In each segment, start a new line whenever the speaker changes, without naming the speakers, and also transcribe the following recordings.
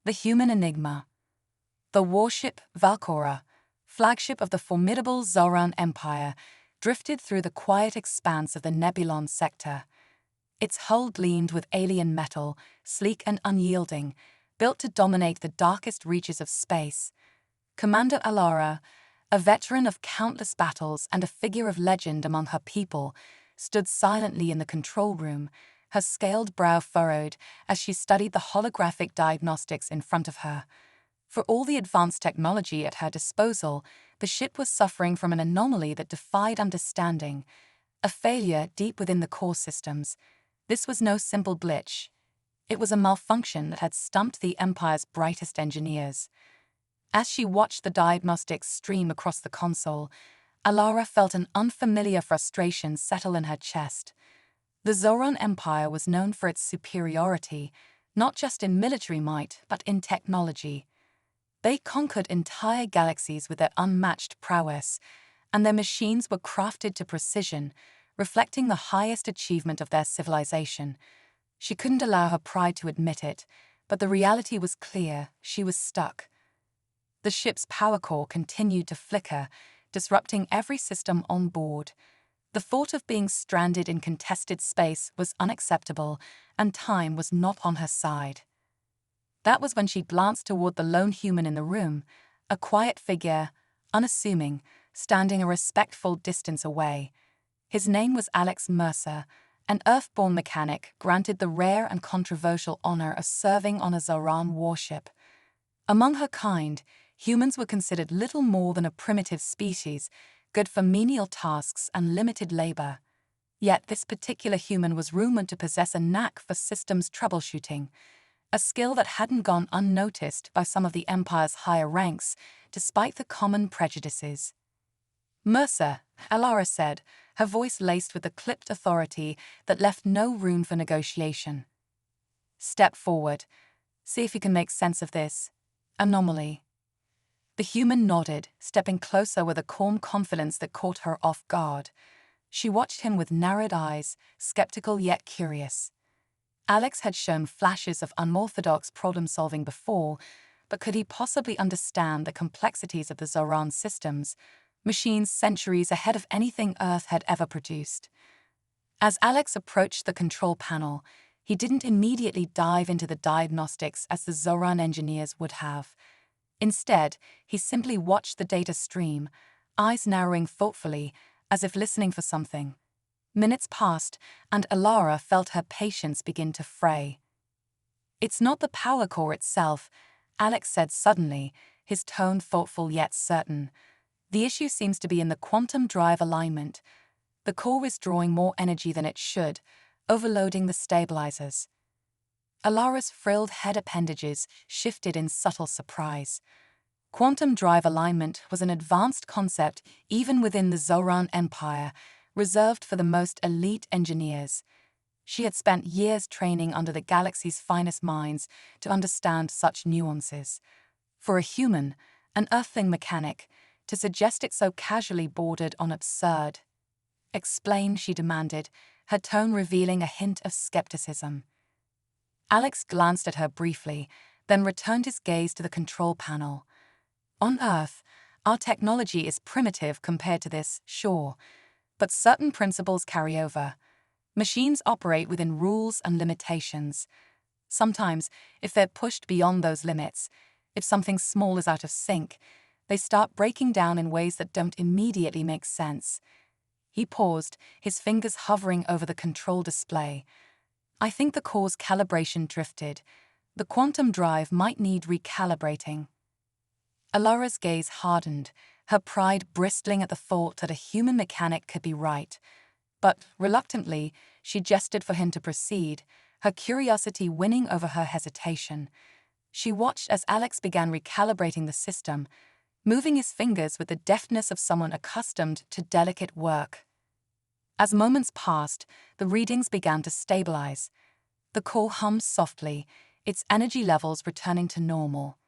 The human enigma. The warship Valkora, flagship of the formidable Zoran Empire, drifted through the quiet expanse of the Nebulon sector. Its hull gleamed with alien metal, sleek and unyielding, built to dominate the darkest reaches of space. Commander Alara, a veteran of countless battles and a figure of legend among her people, stood silently in the control room, her scaled brow furrowed as she studied the holographic diagnostics in front of her. For all the advanced technology at her disposal, the ship was suffering from an anomaly that defied understanding, a failure deep within the core systems. This was no simple glitch. It was a malfunction that had stumped the Empire's brightest engineers. As she watched the diagnostics stream across the console, Alara felt an unfamiliar frustration settle in her chest. The Zoran Empire was known for its superiority, not just in military might, but in technology. They conquered entire galaxies with their unmatched prowess, and their machines were crafted to precision, reflecting the highest achievement of their civilization. She couldn't allow her pride to admit it, but the reality was clear: she was stuck. The ship's power core continued to flicker, disrupting every system on board. The thought of being stranded in contested space was unacceptable, and time was not on her side. That was when she glanced toward the lone human in the room, a quiet figure, unassuming, standing a respectful distance away. His name was Alex Mercer, an Earthborn mechanic granted the rare and controversial honor of serving on a Zoran warship. Among her kind, humans were considered little more than a primitive species, good for menial tasks and limited labor. Yet this particular human was rumored to possess a knack for systems troubleshooting, a skill that hadn't gone unnoticed by some of the Empire's higher ranks, despite the common prejudices. "Mercer," Alara said, her voice laced with the clipped authority that left no room for negotiation. "Step forward. See if you can make sense of this anomaly." The human nodded, stepping closer with a calm confidence that caught her off guard. She watched him with narrowed eyes, skeptical yet curious. Alex had shown flashes of unorthodox problem-solving before, but could he possibly understand the complexities of the Zoran systems, machines centuries ahead of anything Earth had ever produced? As Alex approached the control panel, he didn't immediately dive into the diagnostics as the Zoran engineers would have. Instead, he simply watched the data stream, eyes narrowing thoughtfully, as if listening for something. Minutes passed, and Alara felt her patience begin to fray. "It's not the power core itself," Alex said suddenly, his tone thoughtful yet certain. "The issue seems to be in the quantum drive alignment. The core is drawing more energy than it should, overloading the stabilizers." Alara's frilled head appendages shifted in subtle surprise. Quantum drive alignment was an advanced concept even within the Zoran Empire, reserved for the most elite engineers. She had spent years training under the galaxy's finest minds to understand such nuances. For a human, an earthling mechanic, to suggest it so casually bordered on absurd. "Explain," she demanded, her tone revealing a hint of skepticism. Alex glanced at her briefly, then returned his gaze to the control panel. "On Earth, our technology is primitive compared to this, sure, but certain principles carry over. Machines operate within rules and limitations. Sometimes, if they're pushed beyond those limits, if something small is out of sync, they start breaking down in ways that don't immediately make sense." He paused, his fingers hovering over the control display. "I think the core's calibration drifted. The quantum drive might need recalibrating." Alara's gaze hardened, her pride bristling at the thought that a human mechanic could be right. But, reluctantly, she gestured for him to proceed, her curiosity winning over her hesitation. She watched as Alex began recalibrating the system, moving his fingers with the deftness of someone accustomed to delicate work. As moments passed, the readings began to stabilize. The core hummed softly, its energy levels returning to normal.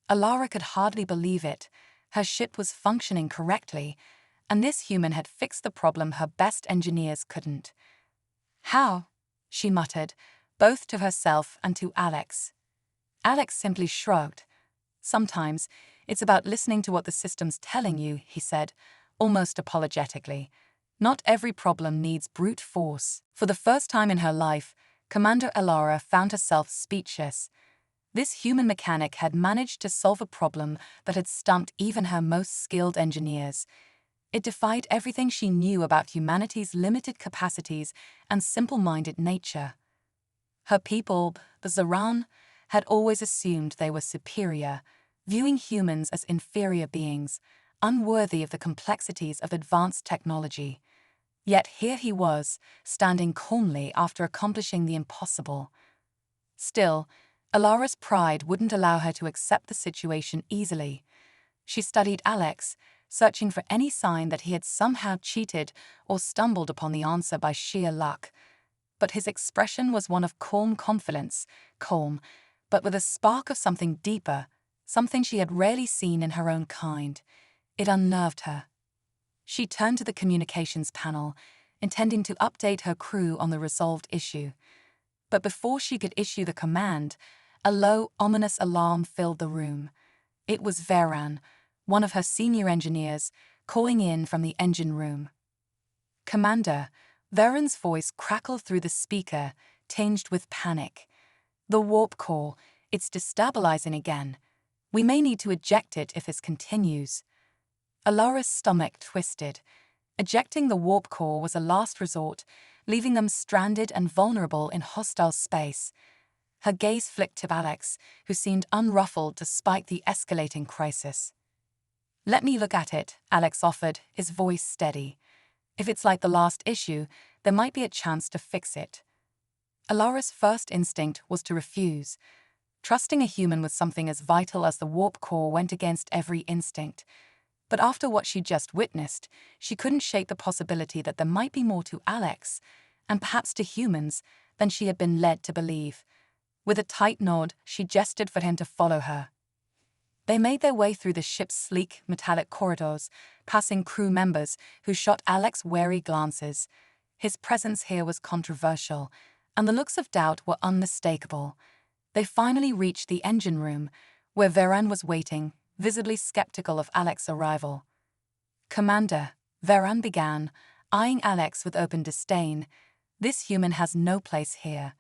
Alara could hardly believe it. Her ship was functioning correctly, and this human had fixed the problem her best engineers couldn't. "How?" she muttered, both to herself and to Alex. Alex simply shrugged. Sometimes, it's about listening to what the system's telling you, he said, almost apologetically. Not every problem needs brute force. For the first time in her life, Commander Alara found herself speechless. This human mechanic had managed to solve a problem that had stumped even her most skilled engineers. It defied everything she knew about humanity's limited capacities and simple-minded nature. Her people, the Zoran, had always assumed they were superior, viewing humans as inferior beings, unworthy of the complexities of advanced technology. Yet here he was, standing calmly after accomplishing the impossible. Still, Alara's pride wouldn't allow her to accept the situation easily. She studied Alex, searching for any sign that he had somehow cheated or stumbled upon the answer by sheer luck. But his expression was one of calm confidence, calm, but with a spark of something deeper, something she had rarely seen in her own kind. It unnerved her. She turned to the communications panel, intending to update her crew on the resolved issue. But before she could issue the command, a low, ominous alarm filled the room. It was Veran, one of her senior engineers, calling in from the engine room. "Commander," Veran's voice crackled through the speaker, tinged with panic. "The warp core, it's destabilizing again. We may need to eject it if this continues." Alara's stomach twisted. Ejecting the warp core was a last resort, leaving them stranded and vulnerable in hostile space. Her gaze flicked to Alex, who seemed unruffled despite the escalating crisis. "Let me look at it," Alex offered, his voice steady. "If it's like the last issue, there might be a chance to fix it." Alara's first instinct was to refuse. Trusting a human with something as vital as the warp core went against every instinct. But after what she'd just witnessed, she couldn't shake the possibility that there might be more to Alex, and perhaps to humans, than she had been led to believe. With a tight nod, she gestured for him to follow her. They made their way through the ship's sleek, metallic corridors, passing crew members who shot Alex wary glances. His presence here was controversial, and the looks of doubt were unmistakable. They finally reached the engine room, where Veran was waiting, visibly skeptical of Alex's arrival. "Commander," Veran began, eyeing Alex with open disdain, "this human has no place here.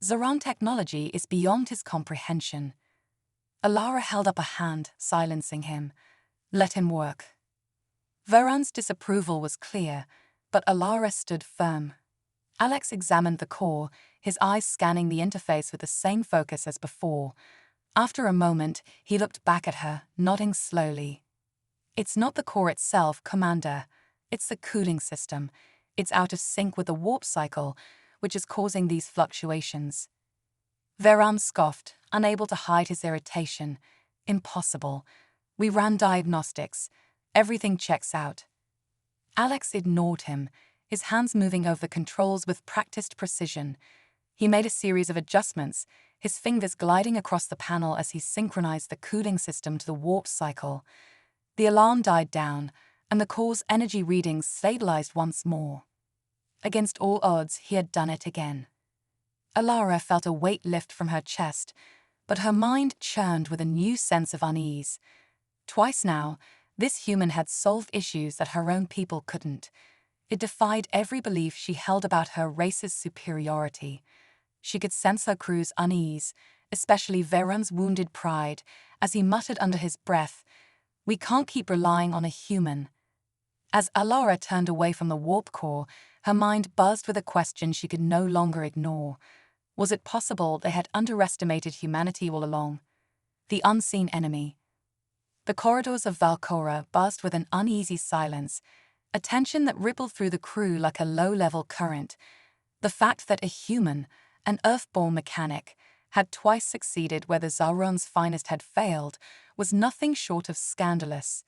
Zoran technology is beyond his comprehension." Alara held up a hand, silencing him. "Let him work." Veran's disapproval was clear, but Alara stood firm. Alex examined the core, his eyes scanning the interface with the same focus as before. After a moment, he looked back at her, nodding slowly. "It's not the core itself, Commander. It's the cooling system. It's out of sync with the warp cycle, which is causing these fluctuations." Veran scoffed, unable to hide his irritation. "Impossible. We ran diagnostics. Everything checks out." Alex ignored him, his hands moving over the controls with practiced precision. He made a series of adjustments, his fingers gliding across the panel as he synchronized the cooling system to the warp cycle. The alarm died down, and the core's energy readings stabilized once more. Against all odds, he had done it again. Alara felt a weight lift from her chest, but her mind churned with a new sense of unease. Twice now, this human had solved issues that her own people couldn't. It defied every belief she held about her race's superiority. She could sense her crew's unease, especially Veran's wounded pride, as he muttered under his breath, "We can't keep relying on a human." As Alara turned away from the warp core, her mind buzzed with a question she could no longer ignore. Was it possible they had underestimated humanity all along? The unseen enemy. The corridors of Valcora buzzed with an uneasy silence, a tension that rippled through the crew like a low-level current. The fact that a human, an Earth-born mechanic, had twice succeeded where the Zoran's finest had failed was nothing short of scandalous.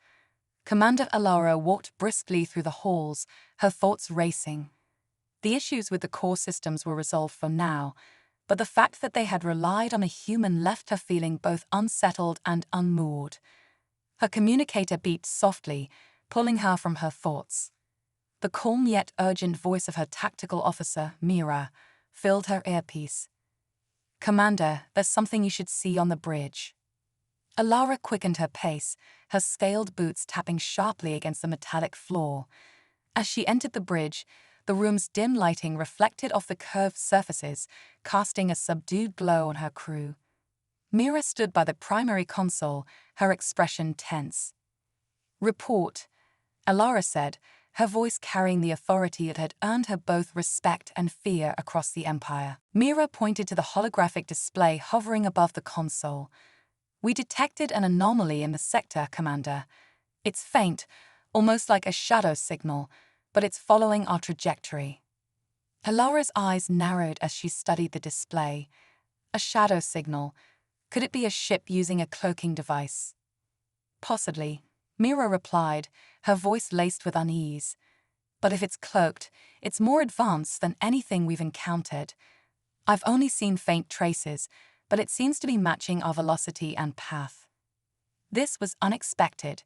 Commander Alara walked briskly through the halls, her thoughts racing. The issues with the core systems were resolved for now, but the fact that they had relied on a human left her feeling both unsettled and unmoored. Her communicator beeped softly, pulling her from her thoughts. The calm yet urgent voice of her tactical officer, Mira, filled her earpiece. "Commander, there's something you should see on the bridge." Alara quickened her pace, her scaled boots tapping sharply against the metallic floor. As she entered the bridge, the room's dim lighting reflected off the curved surfaces, casting a subdued glow on her crew. Mira stood by the primary console, her expression tense. "Report," Alara said, her voice carrying the authority that had earned her both respect and fear across the Empire. Mira pointed to the holographic display hovering above the console. "We detected an anomaly in the sector, Commander. It's faint, almost like a shadow signal, but it's following our trajectory." Alara's eyes narrowed as she studied the display. A shadow signal. Could it be a ship using a cloaking device? "Possibly," Mira replied, her voice laced with unease. "But if it's cloaked, it's more advanced than anything we've encountered. I've only seen faint traces, but it seems to be matching our velocity and path." This was unexpected.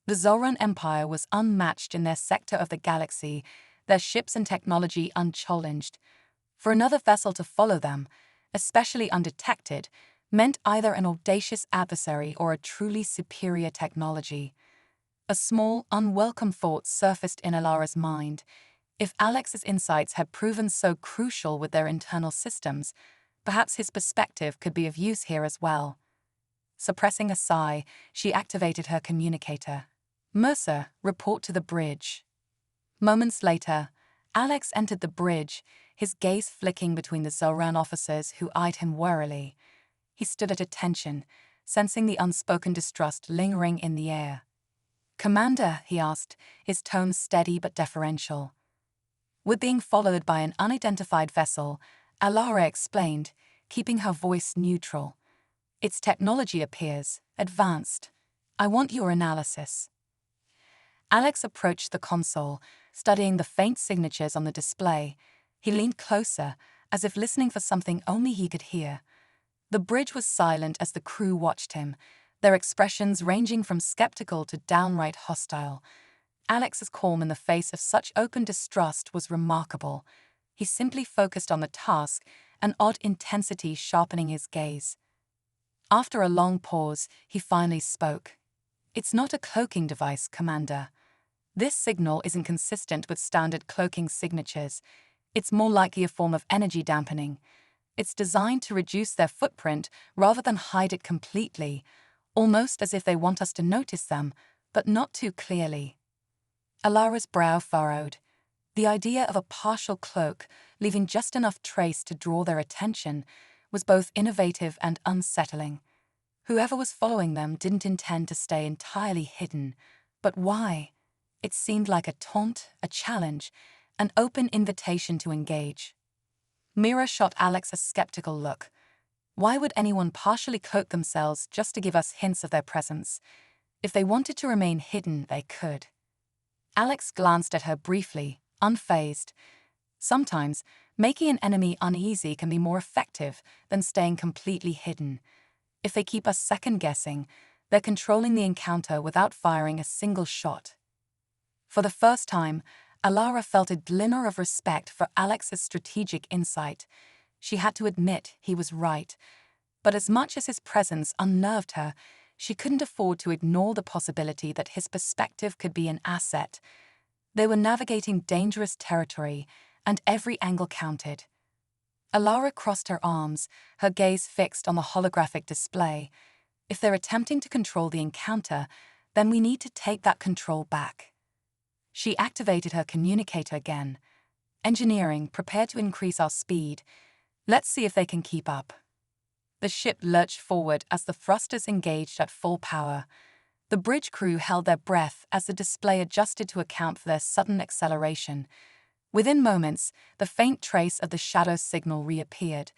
The Zoran Empire was unmatched in their sector of the galaxy, their ships and technology unchallenged. For another vessel to follow them, especially undetected, meant either an audacious adversary or a truly superior technology. A small, unwelcome thought surfaced in Alara's mind. If Alex's insights had proven so crucial with their internal systems, perhaps his perspective could be of use here as well. Suppressing a sigh, she activated her communicator. "Mercer, report to the bridge." Moments later, Alex entered the bridge, his gaze flicking between the Zoran officers who eyed him warily. He stood at attention, sensing the unspoken distrust lingering in the air. "Commander," he asked, his tone steady but deferential. "We're being followed by an unidentified vessel," Alara explained, keeping her voice neutral. "Its technology appears advanced. I want your analysis." Alex approached the console, studying the faint signatures on the display. He leaned closer, as if listening for something only he could hear. The bridge was silent as the crew watched him, their expressions ranging from skeptical to downright hostile. Alex's calm in the face of such open distrust was remarkable. He simply focused on the task, an odd intensity sharpening his gaze. After a long pause, he finally spoke. "It's not a cloaking device, Commander. This signal isn't consistent with standard cloaking signatures. It's more likely a form of energy dampening. It's designed to reduce their footprint rather than hide it completely, almost as if they want us to notice them, but not too clearly." Alara's brow furrowed. The idea of a partial cloak, leaving just enough trace to draw their attention, was both innovative and unsettling. Whoever was following them didn't intend to stay entirely hidden. But why? It seemed like a taunt, a challenge, an open invitation to engage. Mira shot Alex a skeptical look. Why would anyone partially cloak themselves just to give us hints of their presence? If they wanted to remain hidden, they could. Alex glanced at her briefly, unfazed. Sometimes, making an enemy uneasy can be more effective than staying completely hidden. If they keep us second-guessing, they're controlling the encounter without firing a single shot. For the first time, Alara felt a glimmer of respect for Alex's strategic insight. She had to admit he was right. But as much as his presence unnerved her, she couldn't afford to ignore the possibility that his perspective could be an asset. They were navigating dangerous territory, and every angle counted. Alara crossed her arms, her gaze fixed on the holographic display. If they're attempting to control the encounter, then we need to take that control back. She activated her communicator again. "Engineering, prepare to increase our speed. Let's see if they can keep up." The ship lurched forward as the thrusters engaged at full power. The bridge crew held their breath as the display adjusted to account for their sudden acceleration. Within moments, the faint trace of the shadow signal reappeared,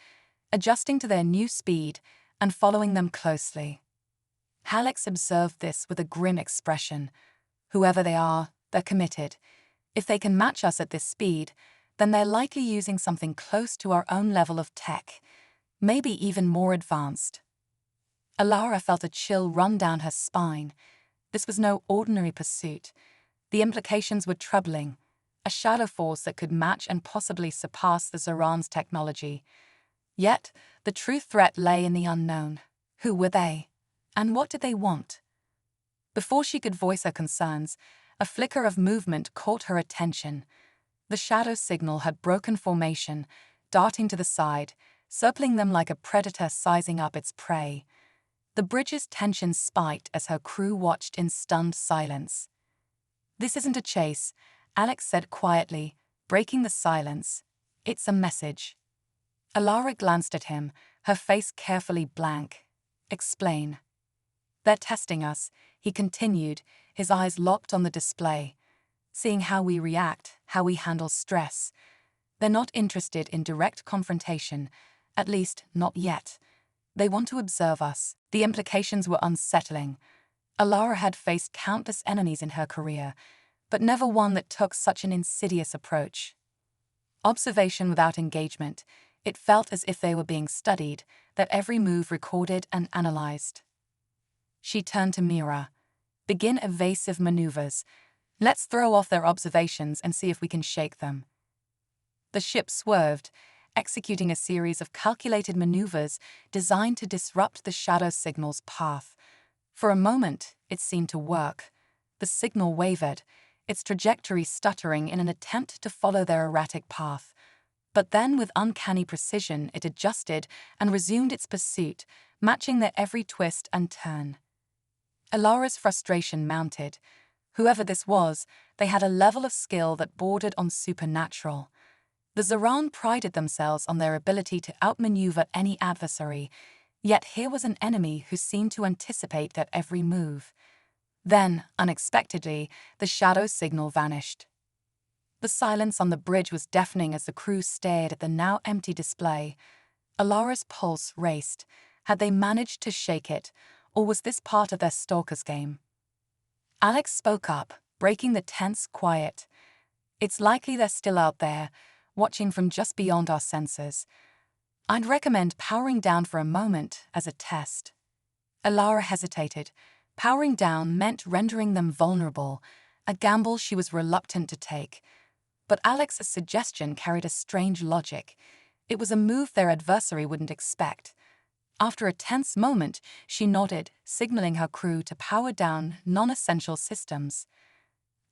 adjusting to their new speed and following them closely. Alex observed this with a grim expression. Whoever they are, they're committed. If they can match us at this speed, then they're likely using something close to our own level of tech, maybe even more advanced. Alara felt a chill run down her spine. This was no ordinary pursuit. The implications were troubling. A shadow force that could match and possibly surpass the Zoran's technology. Yet, The true threat lay in the unknown. Who were they? And what did they want? Before she could voice her concerns, a flicker of movement caught her attention. The shadow signal had broken formation, darting to the side, circling them like a predator sizing up its prey. The bridge's tension spiked as her crew watched in stunned silence. "This isn't a chase," Alex said quietly, breaking the silence. "It's a message." Alara glanced at him, her face carefully blank. "Explain." "They're testing us," he continued, his eyes locked on the display. "Seeing how we react, how we handle stress. They're not interested in direct confrontation, at least not yet. They want to observe us." The implications were unsettling. Alara had faced countless enemies in her career, but never one that took such an insidious approach. Observation without engagement, it felt as if they were being studied, their every move recorded and analyzed. She turned to Mira. "Begin evasive maneuvers. Let's throw off their observations and see if we can shake them." The ship swerved, executing a series of calculated maneuvers designed to disrupt the shadow signal's path. For a moment, it seemed to work. The signal wavered, its trajectory stuttering in an attempt to follow their erratic path. But then, with uncanny precision, it adjusted and resumed its pursuit, matching their every twist and turn. Alara's frustration mounted. Whoever this was, they had a level of skill that bordered on supernatural. The Zoran prided themselves on their ability to outmaneuver any adversary, yet here was an enemy who seemed to anticipate their every move. Then, unexpectedly, the shadow signal vanished. The silence on the bridge was deafening as the crew stared at the now empty display. Alara's pulse raced. Had they managed to shake it, or was this part of their stalker's game? Alex spoke up, breaking the tense quiet. "It's likely they're still out there, watching from just beyond our sensors. I'd recommend powering down for a moment as a test." Alara hesitated. Powering down meant rendering them vulnerable, a gamble she was reluctant to take. But Alex's suggestion carried a strange logic. It was a move their adversary wouldn't expect. After a tense moment, she nodded, signaling her crew to power down non-essential systems.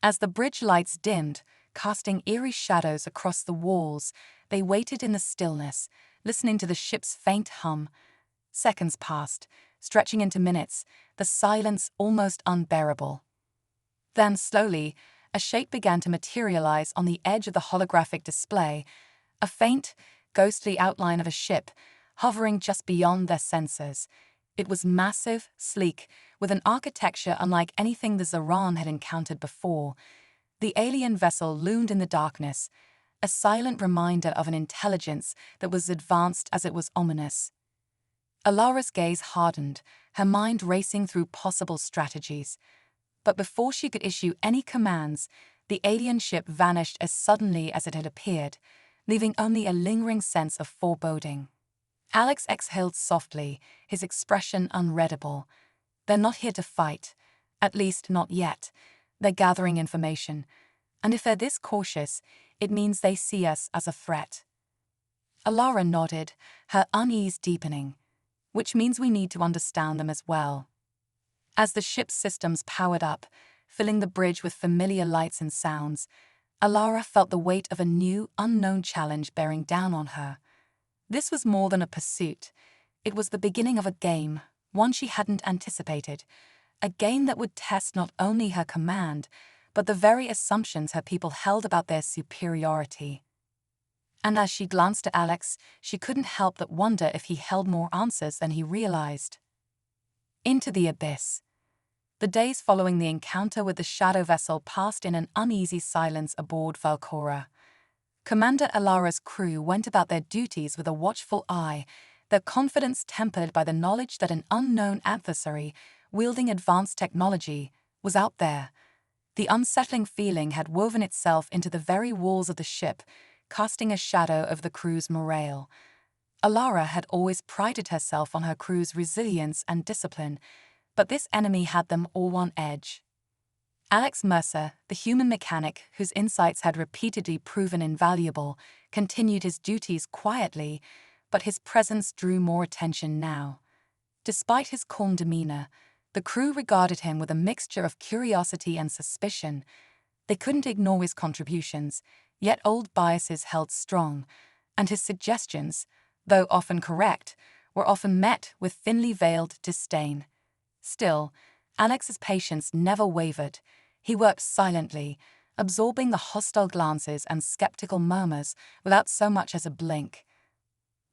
As the bridge lights dimmed, casting eerie shadows across the walls, they waited in the stillness, listening to the ship's faint hum. Seconds passed, stretching into minutes, the silence almost unbearable. Then, slowly, a shape began to materialize on the edge of the holographic display, a faint, ghostly outline of a ship, hovering just beyond their sensors. It was massive, sleek, with an architecture unlike anything the Zoran had encountered before. The alien vessel loomed in the darkness, a silent reminder of an intelligence that was advanced as it was ominous. Alara's gaze hardened, her mind racing through possible strategies. But before she could issue any commands, the alien ship vanished as suddenly as it had appeared, leaving only a lingering sense of foreboding. Alex exhaled softly, his expression unreadable. "They're not here to fight. At least, not yet. They're gathering information. And if they're this cautious, it means they see us as a threat." Alara nodded, her unease deepening. "Which means we need to understand them as well." As the ship's systems powered up, filling the bridge with familiar lights and sounds, Alara felt the weight of a new, unknown challenge bearing down on her. This was more than a pursuit. It was the beginning of a game, one she hadn't anticipated. A game that would test not only her command, but the very assumptions her people held about their superiority. And as she glanced at Alex, she couldn't help but wonder if he held more answers than he realized. Into the abyss. The days following the encounter with the shadow vessel passed in an uneasy silence aboard Valcora. Commander Alara's crew went about their duties with a watchful eye, their confidence tempered by the knowledge that an unknown adversary, wielding advanced technology, was out there. The unsettling feeling had woven itself into the very walls of the ship, casting a shadow over the crew's morale. Alara had always prided herself on her crew's resilience and discipline, but this enemy had them all on edge. Alex Mercer, the human mechanic whose insights had repeatedly proven invaluable, continued his duties quietly, but his presence drew more attention now. Despite his calm demeanor, the crew regarded him with a mixture of curiosity and suspicion. They couldn't ignore his contributions, yet old biases held strong, and his suggestions, though often correct, were often met with thinly veiled disdain. Still, Alex's patience never wavered. He worked silently, absorbing the hostile glances and skeptical murmurs without so much as a blink.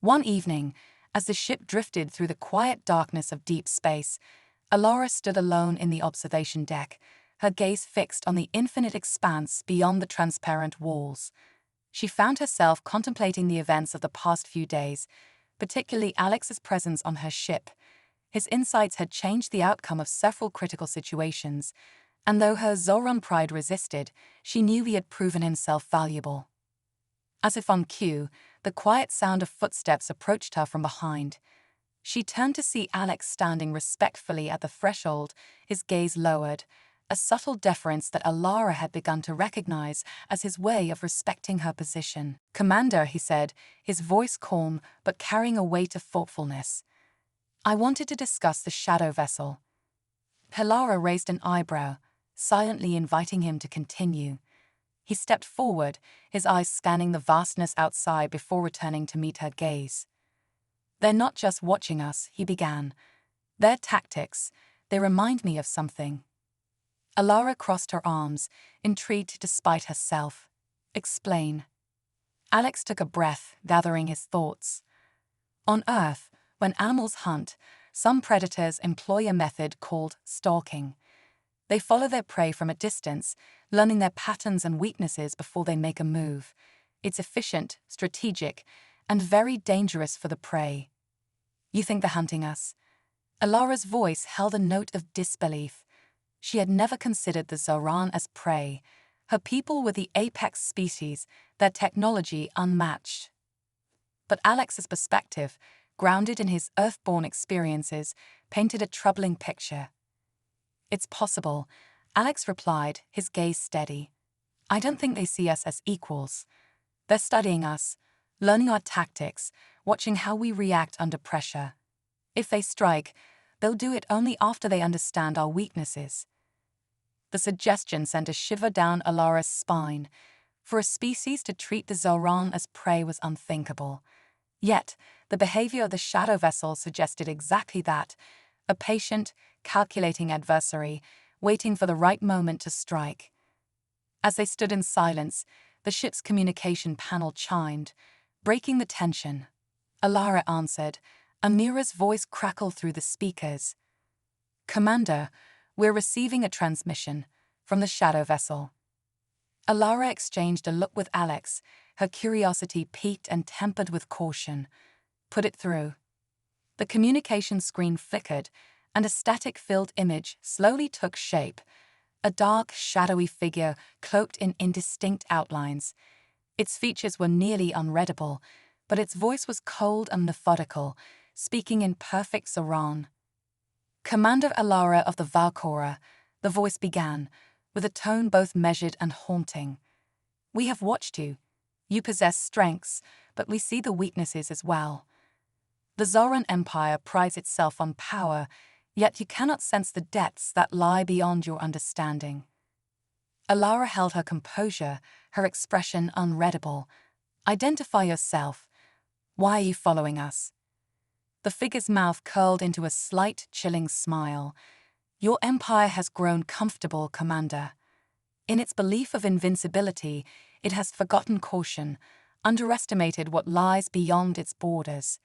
One evening, as the ship drifted through the quiet darkness of deep space, Alara stood alone in the observation deck, her gaze fixed on the infinite expanse beyond the transparent walls. She found herself contemplating the events of the past few days, particularly Alex's presence on her ship. His insights had changed the outcome of several critical situations, and though her Zoran pride resisted, she knew he had proven himself valuable. As if on cue, the quiet sound of footsteps approached her from behind. She turned to see Alex standing respectfully at the threshold, his gaze lowered, a subtle deference that Alara had begun to recognize as his way of respecting her position. "Commander," he said, his voice calm but carrying a weight of thoughtfulness. "I wanted to discuss the shadow vessel." Alara raised an eyebrow, silently inviting him to continue. He stepped forward, his eyes scanning the vastness outside before returning to meet her gaze. "They're not just watching us," he began. "Their tactics, they remind me of something." Alara crossed her arms, intrigued despite herself. "Explain." Alex took a breath, gathering his thoughts. On Earth, when animals hunt, some predators employ a method called stalking. They follow their prey from a distance, learning their patterns and weaknesses before they make a move. It's efficient, strategic, and very dangerous for the prey. "You think they're hunting us?" Alara's voice held a note of disbelief. She had never considered the Zoran as prey. Her people were the apex species, their technology unmatched. But Alex's perspective, grounded in his earthborn experiences, painted a troubling picture. "It's possible," Alex replied, his gaze steady. "I don't think they see us as equals. They're studying us, learning our tactics, watching how we react under pressure. If they strike, they'll do it only after they understand our weaknesses." The suggestion sent a shiver down Alara's spine. For a species to treat the Zoran as prey was unthinkable. Yet, the behavior of the shadow vessel suggested exactly that, a patient, calculating adversary, waiting for the right moment to strike. As they stood in silence, the ship's communication panel chimed, breaking the tension. Alara answered. Amira's voice crackled through the speakers. "Commander, we're receiving a transmission from the shadow vessel." Alara exchanged a look with Alex, her curiosity piqued and tempered with caution. "Put it through." The communication screen flickered, and a static-filled image slowly took shape, a dark, shadowy figure cloaked in indistinct outlines. Its features were nearly unreadable, but its voice was cold and methodical, speaking in perfect Zoran. "Commander Alara of the Valkora," the voice began, with a tone both measured and haunting. "We have watched you. You possess strengths, but we see the weaknesses as well. The Zoran Empire prides itself on power, yet you cannot sense the depths that lie beyond your understanding." Alara held her composure, her expression unreadable. "Identify yourself. Why are you following us?" The figure's mouth curled into a slight, chilling smile. "Your empire has grown comfortable, Commander. In its belief of invincibility, it has forgotten caution, underestimated what lies beyond its borders."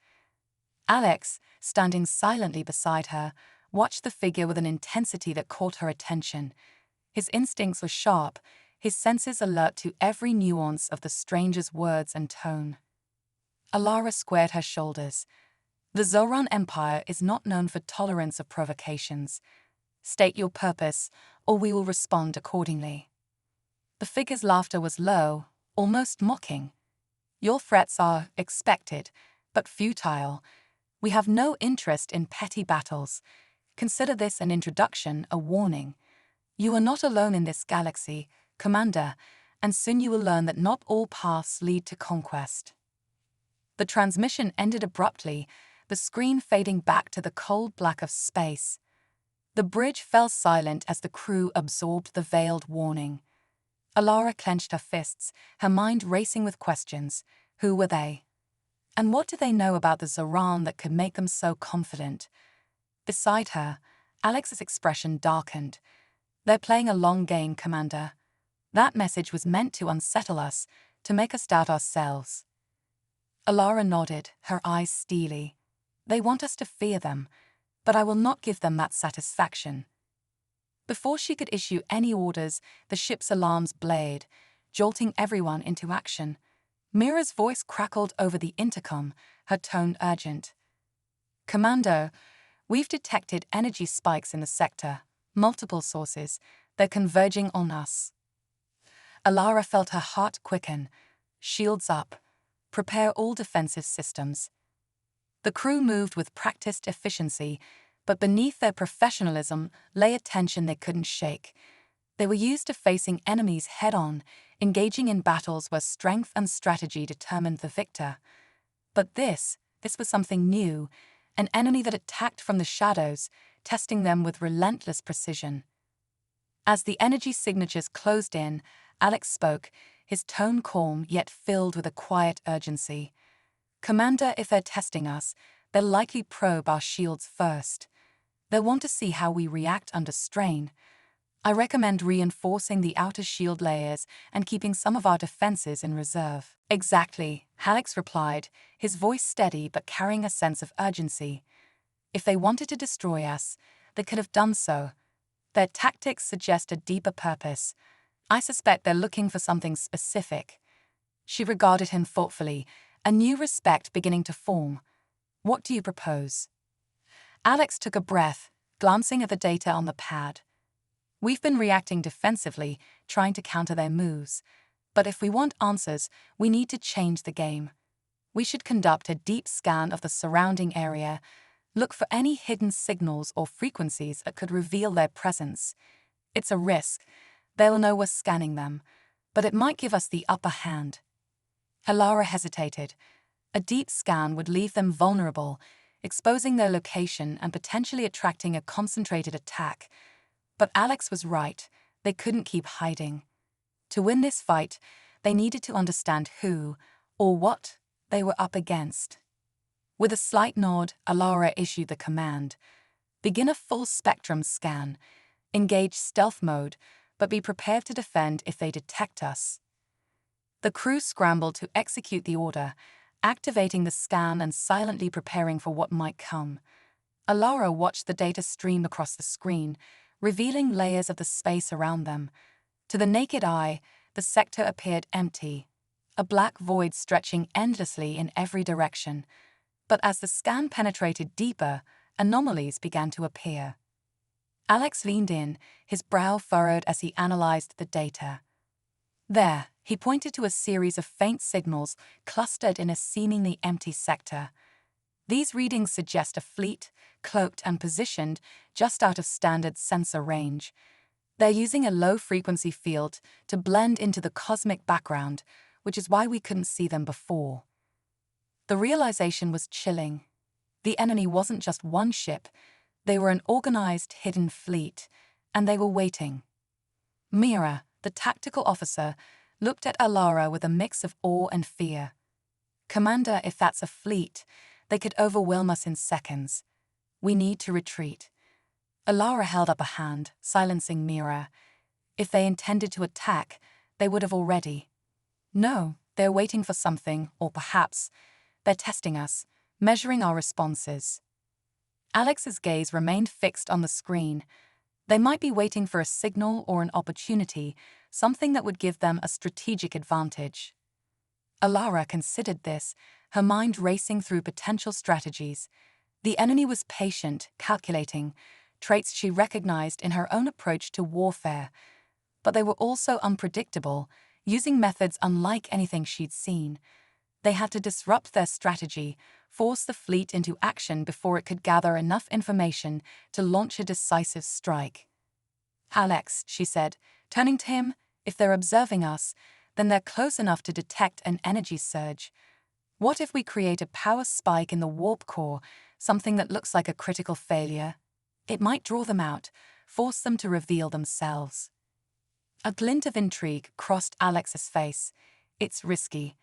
Alex, standing silently beside her, watched the figure with an intensity that caught her attention. His instincts were sharp, his senses alert to every nuance of the stranger's words and tone. Alara squared her shoulders. "The Zoran Empire is not known for tolerance of provocations. State your purpose, or we will respond accordingly." The figure's laughter was low, almost mocking. "Your threats are expected, but futile. We have no interest in petty battles. Consider this an introduction, a warning. You are not alone in this galaxy, Commander, and soon you will learn that not all paths lead to conquest." The transmission ended abruptly, the screen fading back to the cold black of space. The bridge fell silent as the crew absorbed the veiled warning. Alara clenched her fists, her mind racing with questions. Who were they? And what did they know about the Zoran that could make them so confident? Beside her, Alex's expression darkened. They're playing a long game, Commander. That message was meant to unsettle us, to make us doubt ourselves. Alara nodded, her eyes steely. They want us to fear them, but I will not give them that satisfaction. Before she could issue any orders, the ship's alarms blared, jolting everyone into action. Mira's voice crackled over the intercom, her tone urgent. Commander, we've detected energy spikes in the sector, multiple sources. They're converging on us. Alara felt her heart quicken. Shields up. Prepare all defensive systems. The crew moved with practiced efficiency, but beneath their professionalism lay a tension they couldn't shake. They were used to facing enemies head-on, engaging in battles where strength and strategy determined the victor. But this was something new, an enemy that attacked from the shadows, testing them with relentless precision. As the energy signatures closed in, Alex spoke, his tone calm yet filled with a quiet urgency. Commander, if they're testing us, they'll likely probe our shields first. They'll want to see how we react under strain. I recommend reinforcing the outer shield layers and keeping some of our defenses in reserve. Exactly, Alex replied, his voice steady but carrying a sense of urgency. If they wanted to destroy us, they could have done so. Their tactics suggest a deeper purpose. I suspect they're looking for something specific. She regarded him thoughtfully, a new respect beginning to form. What do you propose? Alex took a breath, glancing at the data on the pad. We've been reacting defensively, trying to counter their moves. But if we want answers, we need to change the game. We should conduct a deep scan of the surrounding area, look for any hidden signals or frequencies that could reveal their presence. It's a risk. They'll know we're scanning them, but it might give us the upper hand. Alara hesitated. A deep scan would leave them vulnerable, exposing their location and potentially attracting a concentrated attack. But Alex was right. They couldn't keep hiding. To win this fight, they needed to understand who, or what, they were up against. With a slight nod, Alara issued the command. Begin a full-spectrum scan. Engage stealth mode, but be prepared to defend if they detect us. The crew scrambled to execute the order, activating the scan and silently preparing for what might come. Alara watched the data stream across the screen, revealing layers of the space around them. To the naked eye, the sector appeared empty, a black void stretching endlessly in every direction. But as the scan penetrated deeper, anomalies began to appear. Alex leaned in, his brow furrowed as he analyzed the data. There, he pointed to a series of faint signals clustered in a seemingly empty sector. These readings suggest a fleet, cloaked and positioned just out of standard sensor range. They're using a low-frequency field to blend into the cosmic background, which is why we couldn't see them before. The realization was chilling. The enemy wasn't just one ship. They were an organized, hidden fleet, and they were waiting. Mira, the tactical officer, looked at Alara with a mix of awe and fear. Commander, if that's a fleet, they could overwhelm us in seconds. We need to retreat. Alara held up a hand, silencing Mira. If they intended to attack, they would have already. No, they're waiting for something, or perhaps they're testing us, measuring our responses. Alex's gaze remained fixed on the screen. They might be waiting for a signal or an opportunity, something that would give them a strategic advantage. Alara considered this, her mind racing through potential strategies. The enemy was patient, calculating, traits she recognized in her own approach to warfare. But they were also unpredictable, using methods unlike anything she'd seen. They had to disrupt their strategy, force the fleet into action before it could gather enough information to launch a decisive strike. Alex, she said, turning to him, if they're observing us, then they're close enough to detect an energy surge. What if we create a power spike in the warp core, something that looks like a critical failure? It might draw them out, force them to reveal themselves. A glint of intrigue crossed Alex's face. It's risky.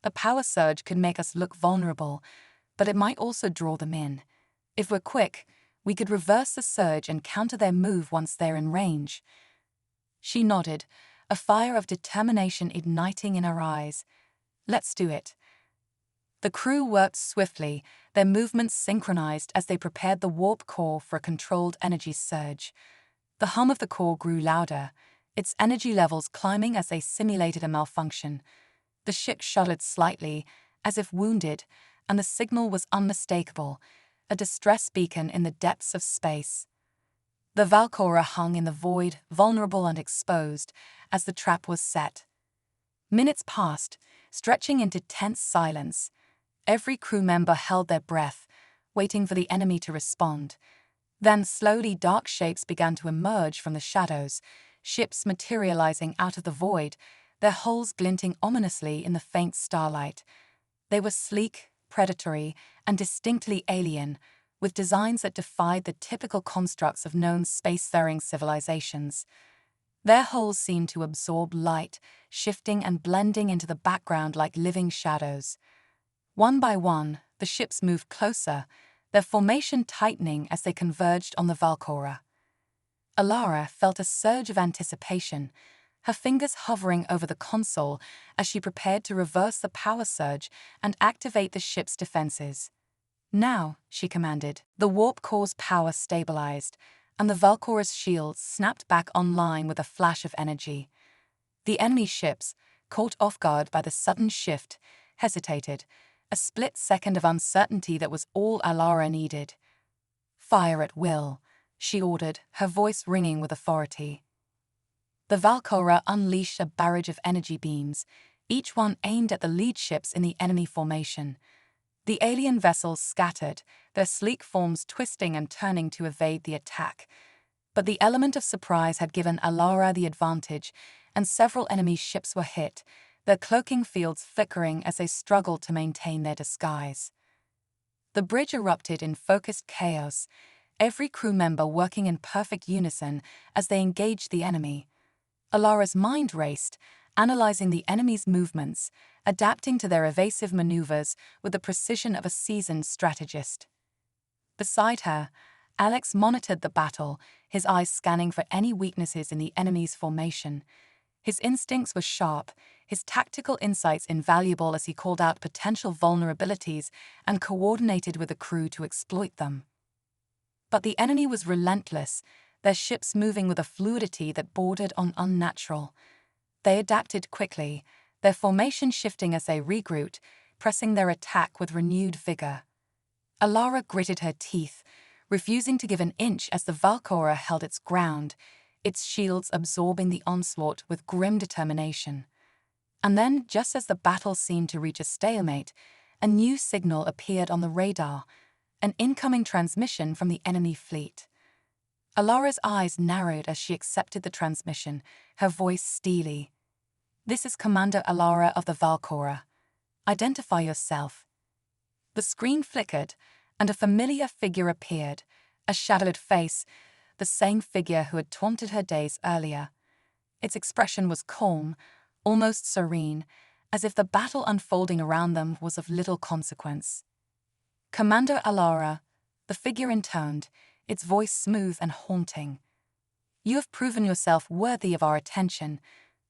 A power surge could make us look vulnerable, but it might also draw them in. If we're quick, we could reverse the surge and counter their move once they're in range. She nodded, a fire of determination igniting in her eyes. Let's do it. The crew worked swiftly, their movements synchronized as they prepared the warp core for a controlled energy surge. The hum of the core grew louder, its energy levels climbing as they simulated a malfunction. The ship shuddered slightly, as if wounded, and the signal was unmistakable, a distress beacon in the depths of space. The Valkora hung in the void, vulnerable and exposed, as the trap was set. Minutes passed, stretching into tense silence. Every crew member held their breath, waiting for the enemy to respond. Then slowly dark shapes began to emerge from the shadows, ships materializing out of the void, their hulls glinting ominously in the faint starlight. They were sleek, predatory, and distinctly alien, with designs that defied the typical constructs of known spacefaring civilizations. Their hulls seemed to absorb light, shifting and blending into the background like living shadows. One by one, the ships moved closer, their formation tightening as they converged on the Valkora. Alara felt a surge of anticipation, her fingers hovering over the console as she prepared to reverse the power surge and activate the ship's defenses. Now, she commanded. The warp core's power stabilized, and the Valkora's shields snapped back online with a flash of energy. The enemy ships, caught off guard by the sudden shift, hesitated, a split second of uncertainty that was all Alara needed. "Fire at will," she ordered, her voice ringing with authority. The Valkora unleashed a barrage of energy beams, each one aimed at the lead ships in the enemy formation. The alien vessels scattered, their sleek forms twisting and turning to evade the attack. But the element of surprise had given Alara the advantage, and several enemy ships were hit, their cloaking fields flickering as they struggled to maintain their disguise. The bridge erupted in focused chaos, every crew member working in perfect unison as they engaged the enemy. Alara's mind raced, analyzing the enemy's movements, adapting to their evasive maneuvers with the precision of a seasoned strategist. Beside her, Alex monitored the battle, his eyes scanning for any weaknesses in the enemy's formation. His instincts were sharp, his tactical insights invaluable as he called out potential vulnerabilities and coordinated with the crew to exploit them. But the enemy was relentless, their ships moving with a fluidity that bordered on unnatural. They adapted quickly, their formation shifting as they regrouped, pressing their attack with renewed vigor. Alara gritted her teeth, refusing to give an inch as the Valkora held its ground, its shields absorbing the onslaught with grim determination. And then, just as the battle seemed to reach a stalemate, a new signal appeared on the radar, an incoming transmission from the enemy fleet. Alara's eyes narrowed as she accepted the transmission, her voice steely. "This is Commander Alara of the Valkora. Identify yourself." The screen flickered, and a familiar figure appeared, a shadowed face, the same figure who had taunted her days earlier. Its expression was calm, almost serene, as if the battle unfolding around them was of little consequence. "Commander Alara," the figure intoned, its voice smooth and haunting. "You have proven yourself worthy of our attention.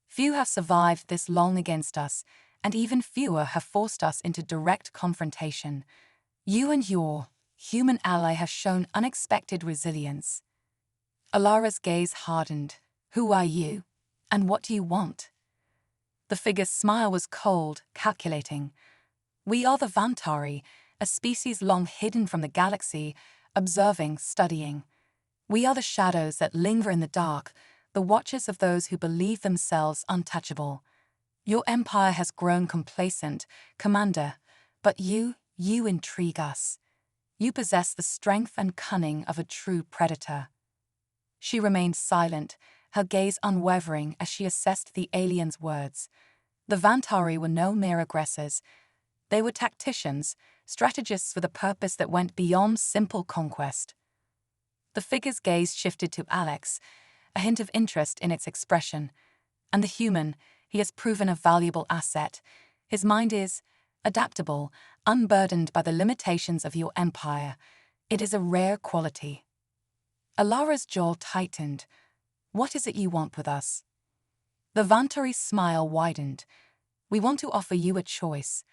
Few have survived this long against us, and even fewer have forced us into direct confrontation. You and your human ally have shown unexpected resilience." Alara's gaze hardened. "Who are you? And what do you want?" The figure's smile was cold, calculating. "We are the Vantari, a species long hidden from the galaxy, observing, studying. We are the shadows that linger in the dark, the watchers of those who believe themselves untouchable. Your empire has grown complacent, Commander, but you intrigue us. You possess the strength and cunning of a true predator." She remained silent, her gaze unwavering as she assessed the alien's words. The Vantari were no mere aggressors. They were tacticians, strategists with a purpose that went beyond simple conquest. The figure's gaze shifted to Alex, a hint of interest in its expression. And the human, he has proven a valuable asset. His mind is adaptable, unburdened by the limitations of your empire. It is a rare quality. Alara's jaw tightened. What is it you want with us? The Vantari's smile widened. We want to offer you a choice.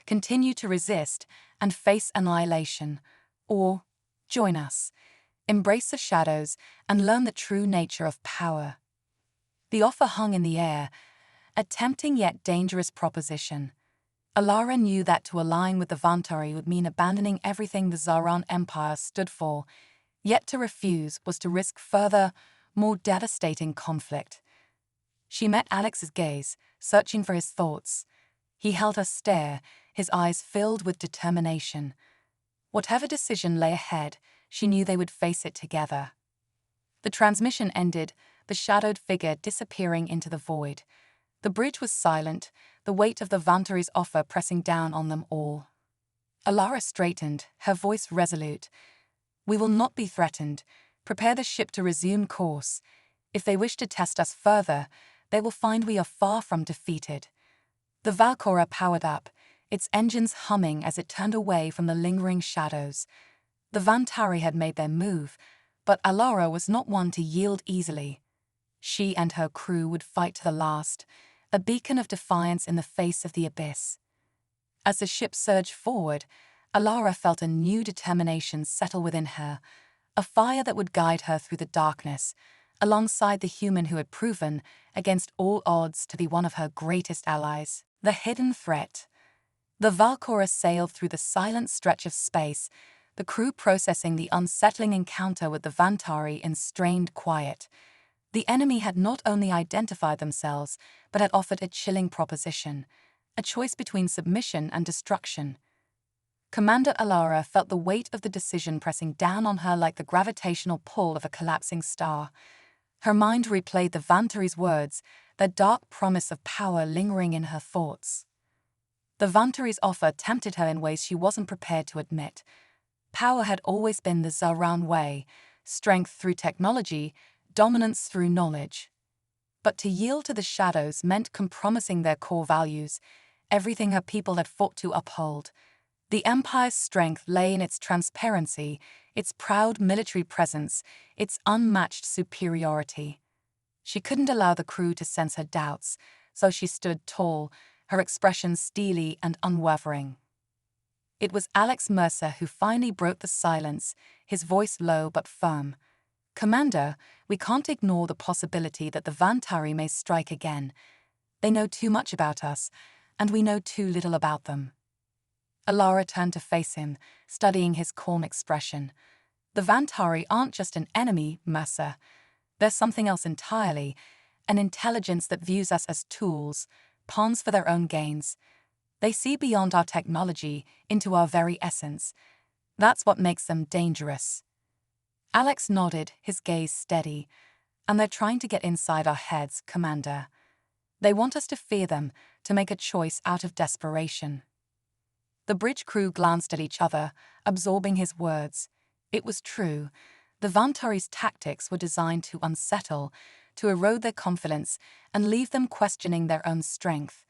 Continue to resist and face annihilation, or join us, embrace the shadows, and learn the true nature of power. The offer hung in the air, a tempting yet dangerous proposition. Alara knew that to align with the Vantari would mean abandoning everything the Zoran Empire stood for, yet to refuse was to risk further, more devastating conflict. She met Alex's gaze, searching for his thoughts. He held her stare, his eyes filled with determination. Whatever decision lay ahead, she knew they would face it together. The transmission ended, the shadowed figure disappearing into the void. The bridge was silent, the weight of the Vantari's offer pressing down on them all. Alara straightened, her voice resolute. We will not be threatened. Prepare the ship to resume course. If they wish to test us further, they will find we are far from defeated. The Valkora powered up, its engines humming as it turned away from the lingering shadows. The Vantari had made their move, but Alara was not one to yield easily. She and her crew would fight to the last, a beacon of defiance in the face of the abyss. As the ship surged forward, Alara felt a new determination settle within her, a fire that would guide her through the darkness, alongside the human who had proven, against all odds, to be one of her greatest allies. The hidden threat. The Valkora sailed through the silent stretch of space, the crew processing the unsettling encounter with the Vantari in strained quiet. The enemy had not only identified themselves, but had offered a chilling proposition, a choice between submission and destruction. Commander Alara felt the weight of the decision pressing down on her like the gravitational pull of a collapsing star. Her mind replayed the Vantari's words, the dark promise of power lingering in her thoughts. The Vantari's offer tempted her in ways she wasn't prepared to admit. Power had always been the Zoran way, strength through technology, dominance through knowledge. But to yield to the shadows meant compromising their core values, everything her people had fought to uphold. The Empire's strength lay in its transparency, its proud military presence, its unmatched superiority. She couldn't allow the crew to sense her doubts, so she stood tall, her expression steely and unwavering. It was Alex Mercer who finally broke the silence, his voice low but firm. Commander, we can't ignore the possibility that the Vantari may strike again. They know too much about us, and we know too little about them. Alara turned to face him, studying his calm expression. The Vantari aren't just an enemy, Mercer. They're something else entirely, an intelligence that views us as tools, pawns for their own gains. They see beyond our technology, into our very essence. That's what makes them dangerous. Alex nodded, his gaze steady. And they're trying to get inside our heads, Commander. They want us to fear them, to make a choice out of desperation. The bridge crew glanced at each other, absorbing his words. It was true. The Vantari's tactics were designed to unsettle, to erode their confidence, and leave them questioning their own strength.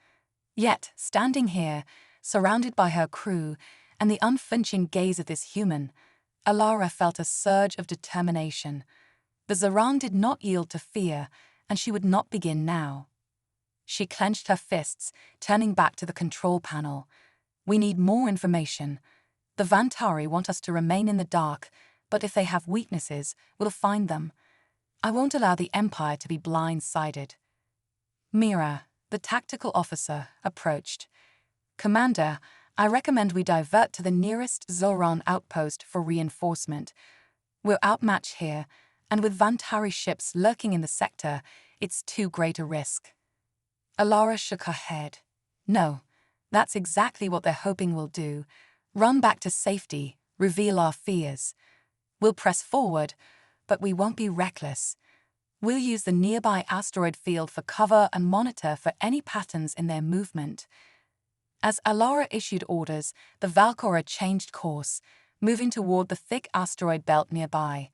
Yet, standing here, surrounded by her crew, and the unflinching gaze of this human, Alara felt a surge of determination. The Zoran did not yield to fear, and she would not begin now. She clenched her fists, turning back to the control panel. We need more information. The Vantari want us to remain in the dark, but if they have weaknesses, we'll find them. I won't allow the Empire to be blindsided. Mira, the tactical officer, approached. Commander, I recommend we divert to the nearest Zoran outpost for reinforcement. We're outmatched here, and with Vantari ships lurking in the sector, it's too great a risk. Alara shook her head. No, that's exactly what they're hoping we'll do. Run back to safety, reveal our fears. We'll press forward, but we won't be reckless. We'll use the nearby asteroid field for cover and monitor for any patterns in their movement. As Alara issued orders, the Valkora changed course, moving toward the thick asteroid belt nearby.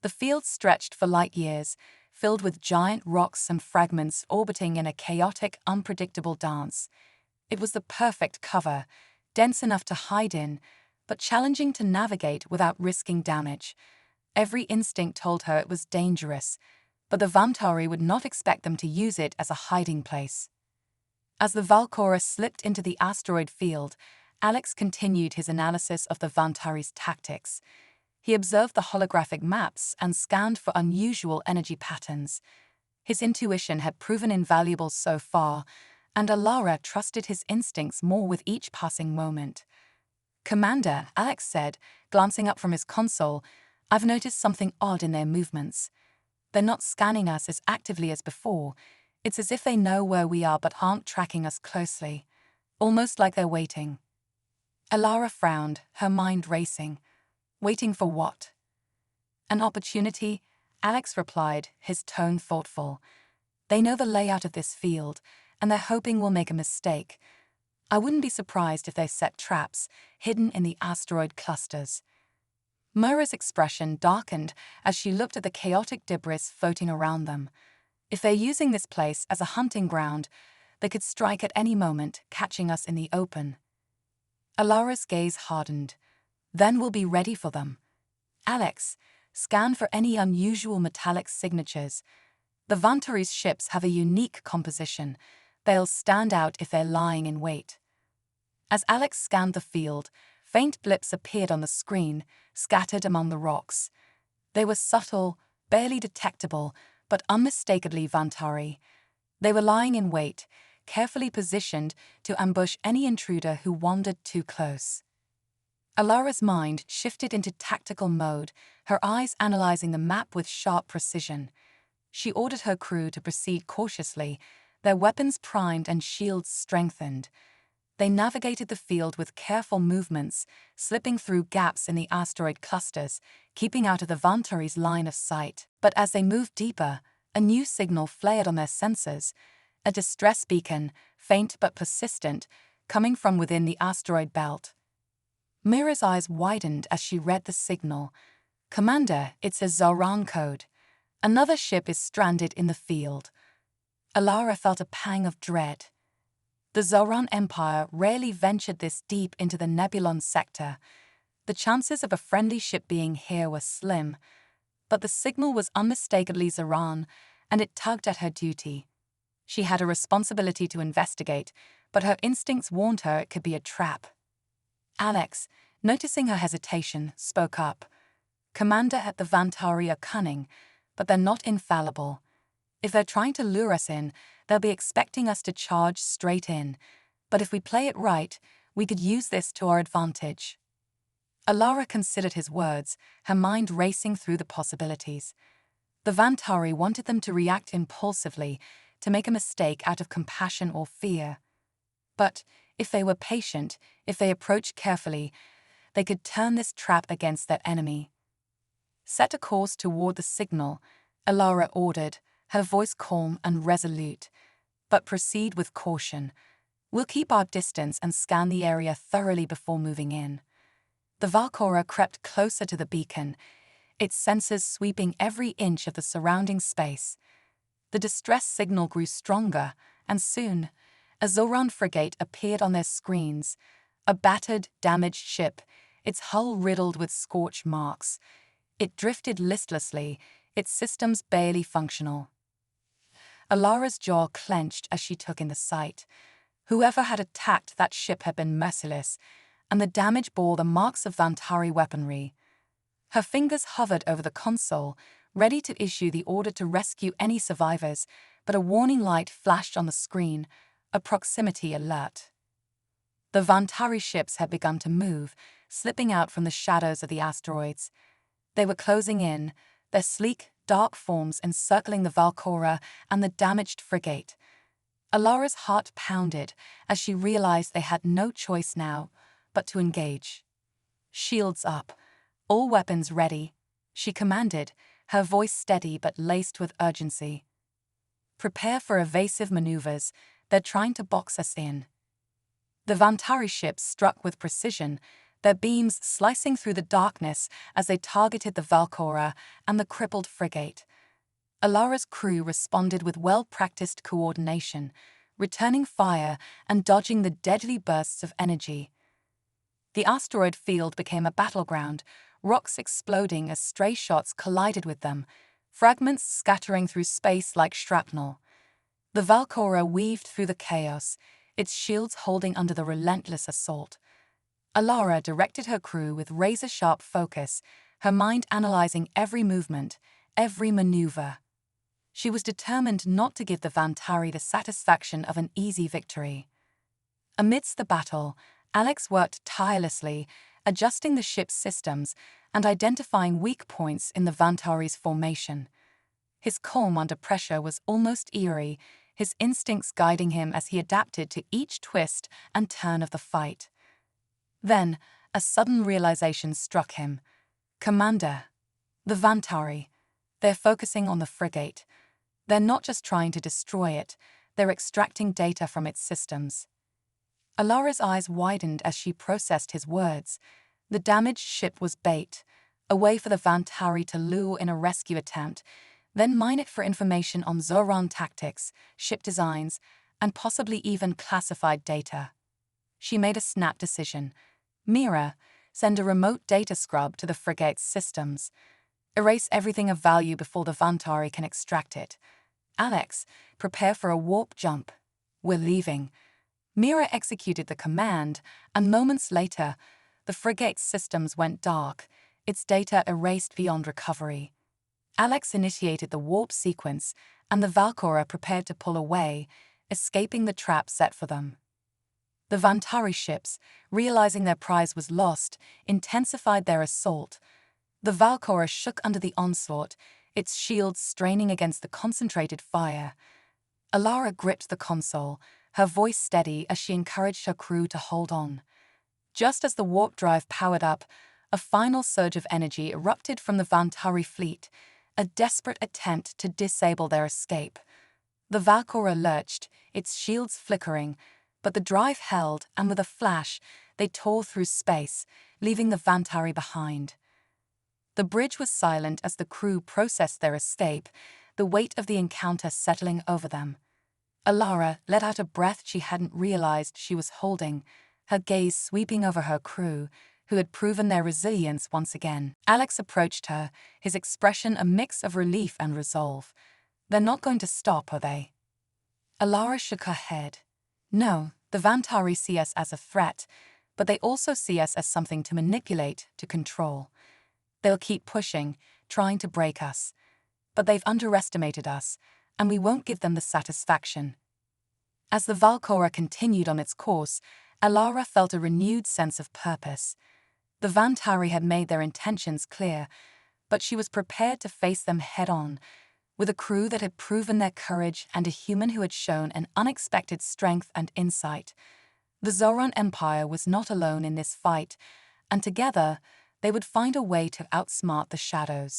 The field stretched for light years, filled with giant rocks and fragments orbiting in a chaotic, unpredictable dance. It was the perfect cover, dense enough to hide in, but challenging to navigate without risking damage. Every instinct told her it was dangerous, but the Vantari would not expect them to use it as a hiding place. As the Valkora slipped into the asteroid field, Alex continued his analysis of the Vantari's tactics. He observed the holographic maps and scanned for unusual energy patterns. His intuition had proven invaluable so far, and Alara trusted his instincts more with each passing moment. "Commander," Alex said, glancing up from his console, "I've noticed something odd in their movements. They're not scanning us as actively as before. It's as if they know where we are but aren't tracking us closely. Almost like they're waiting." Alara frowned, her mind racing. Waiting for what? "An opportunity," Alex replied, his tone thoughtful. "They know the layout of this field, and they're hoping we'll make a mistake. I wouldn't be surprised if they set traps, hidden in the asteroid clusters." Mira's expression darkened as she looked at the chaotic debris floating around them. If they're using this place as a hunting ground, they could strike at any moment, catching us in the open. Alara's gaze hardened. "Then we'll be ready for them. Alex, scan for any unusual metallic signatures. The Vantari's ships have a unique composition. They'll stand out if they're lying in wait." As Alex scanned the field, faint blips appeared on the screen, scattered among the rocks. They were subtle, barely detectable, but unmistakably Vantari. They were lying in wait, carefully positioned to ambush any intruder who wandered too close. Alara's mind shifted into tactical mode, her eyes analyzing the map with sharp precision. She ordered her crew to proceed cautiously, their weapons primed and shields strengthened. They navigated the field with careful movements, slipping through gaps in the asteroid clusters, keeping out of the Vantari's line of sight. But as they moved deeper, a new signal flared on their sensors, a distress beacon, faint but persistent, coming from within the asteroid belt. Mira's eyes widened as she read the signal. "Commander, it's a Zoran code. Another ship is stranded in the field." Alara felt a pang of dread. The Zoran Empire rarely ventured this deep into the Nebulon sector. The chances of a friendly ship being here were slim, but the signal was unmistakably Zoran, and it tugged at her duty. She had a responsibility to investigate, but her instincts warned her it could be a trap. Alex, noticing her hesitation, spoke up. "Commander, at the Vantari are cunning, but they're not infallible. If they're trying to lure us in, they'll be expecting us to charge straight in. But if we play it right, we could use this to our advantage." Alara considered his words, her mind racing through the possibilities. The Vantari wanted them to react impulsively, to make a mistake out of compassion or fear. But if they were patient, if they approached carefully, they could turn this trap against their enemy. "Set a course toward the signal," Alara ordered, her voice calm and resolute. "But proceed with caution. We'll keep our distance and scan the area thoroughly before moving in." The Valkora crept closer to the beacon, its sensors sweeping every inch of the surrounding space. The distress signal grew stronger, and soon, a Zoran frigate appeared on their screens, a battered, damaged ship, its hull riddled with scorch marks. It drifted listlessly, its systems barely functional. Alara's jaw clenched as she took in the sight. Whoever had attacked that ship had been merciless, and the damage bore the marks of Vantari weaponry. Her fingers hovered over the console, ready to issue the order to rescue any survivors, but a warning light flashed on the screen, a proximity alert. The Vantari ships had begun to move, slipping out from the shadows of the asteroids. They were closing in, their sleek, dark forms encircling the Valkora and the damaged frigate. Alara's heart pounded as she realized they had no choice now but to engage. "Shields up, all weapons ready," she commanded, her voice steady but laced with urgency. "Prepare for evasive maneuvers. They're trying to box us in." The Vantari ships struck with precision, their beams slicing through the darkness as they targeted the Valkora and the crippled frigate. Alara's crew responded with well-practiced coordination, returning fire and dodging the deadly bursts of energy. The asteroid field became a battleground, rocks exploding as stray shots collided with them, fragments scattering through space like shrapnel. The Valkora weaved through the chaos, its shields holding under the relentless assault. Alara directed her crew with razor-sharp focus, her mind analyzing every movement, every maneuver. She was determined not to give the Vantari the satisfaction of an easy victory. Amidst the battle, Alex worked tirelessly, adjusting the ship's systems and identifying weak points in the Vantari's formation. His calm under pressure was almost eerie, his instincts guiding him as he adapted to each twist and turn of the fight. Then, a sudden realization struck him. Commander, the Vantari. They're focusing on the frigate. They're not just trying to destroy it, they're extracting data from its systems. Alara's eyes widened as she processed his words. The damaged ship was bait, a way for the Vantari to lure in a rescue attempt, then mine it for information on Zoran tactics, ship designs, and possibly even classified data. She made a snap decision. Mira, send a remote data scrub to the frigate's systems. Erase everything of value before the Vantari can extract it. Alex, prepare for a warp jump. We're leaving. Mira executed the command, and moments later, the frigate's systems went dark, its data erased beyond recovery. Alex initiated the warp sequence, and the Valkora prepared to pull away, escaping the trap set for them. The Vantari ships, realizing their prize was lost, intensified their assault. The Valkora shook under the onslaught, its shields straining against the concentrated fire. Alara gripped the console, her voice steady as she encouraged her crew to hold on. Just as the warp drive powered up, a final surge of energy erupted from the Vantari fleet, a desperate attempt to disable their escape. The Valkora lurched, its shields flickering, but the drive held, and with a flash, they tore through space, leaving the Vantari behind. The bridge was silent as the crew processed their escape, the weight of the encounter settling over them. Alara let out a breath she hadn't realized she was holding, her gaze sweeping over her crew, who had proven their resilience once again. Alex approached her, his expression a mix of relief and resolve. They're not going to stop, are they? Alara shook her head. No, the Vantari see us as a threat, but they also see us as something to manipulate, to control. They'll keep pushing, trying to break us. But they've underestimated us, and we won't give them the satisfaction. As the Valkora continued on its course, Alara felt a renewed sense of purpose. The Vantari had made their intentions clear, but she was prepared to face them head-on, with a crew that had proven their courage and a human who had shown an unexpected strength and insight. The Zoran Empire was not alone in this fight, and together they would find a way to outsmart the shadows.